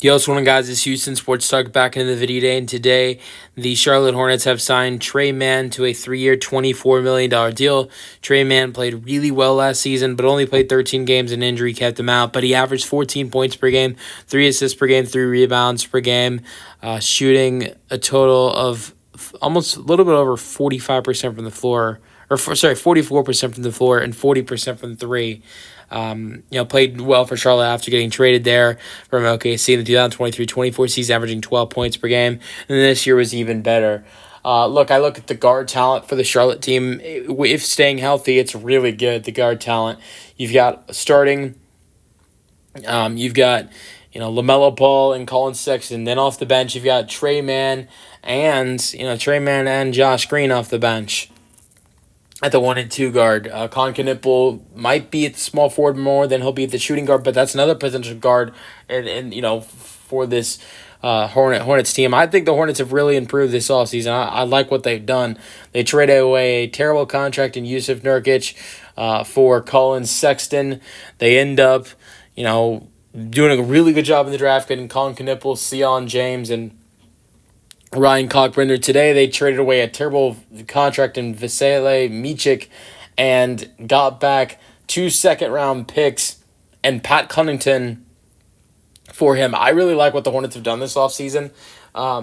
Yo, what's going on, guys? It's Houston Sports Talk back into the video day, and today the Charlotte Hornets have signed Mann to a 3-year, $24 million deal. Mann played really well last season, but only played 13 games, and injury kept him out. But he averaged 14 points per game, 3 assists per game, 3 rebounds per game, shooting a total of almost a little bit over 45% from the floor, 44% from the floor and 40% from three. Played well for Charlotte after getting traded there from OKC in the 2023-24 season, averaging 12 points per game. And this year was even better. I look at the guard talent for the Charlotte team. If staying healthy, it's really good, the guard talent. You've got starting, you've got LaMelo Ball and Colin Sexton. Then off the bench, you've got Mann and Josh Green off the bench at the 1 and 2 guard. Con Knipple might be at the small forward more than he'll be at the shooting guard, but that's another potential guard and for this Hornets team. I think the Hornets have really improved this offseason. I like what they've done. They traded away a terrible contract in Yusuf Nurkic for Colin Sexton. They end up, doing a really good job in the draft, getting Con Knipple, Sion James, and Ryan Cockbrinder. Today, they traded away a terrible contract in Vasile Micic and got back 2 second-round picks and Pat Connaughton for him. I really like what the Hornets have done this offseason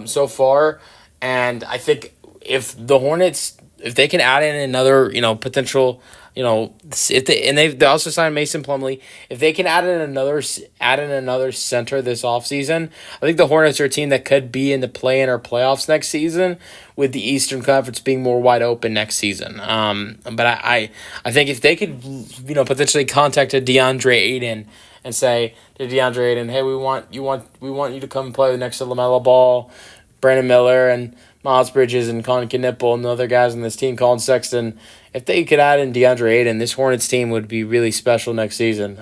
so far, and I think if the Hornets, if they can add in another, potential, they also signed Mason Plumlee. If they can add in another center this offseason, I think the Hornets are a team that could be in the play-in or playoffs next season, with the Eastern Conference being more wide open next season. But I think if they could, potentially contact a DeAndre Ayton and say to DeAndre Ayton, hey, we want you to come play next to LaMelo Ball, Brandon Miller, and Miles Bridges, and Con Knipple, and the other guys on this team, Colin Sexton. If they could add in DeAndre Ayton, this Hornets team would be really special next season.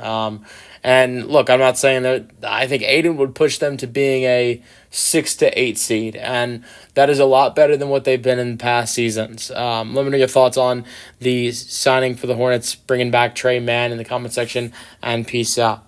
And look, I'm not saying that I think Ayton would push them to being a 6 to 8 seed, and that is a lot better than what they've been in past seasons. Let me know your thoughts on the signing for the Hornets, bringing back Mann in the comment section, and peace out.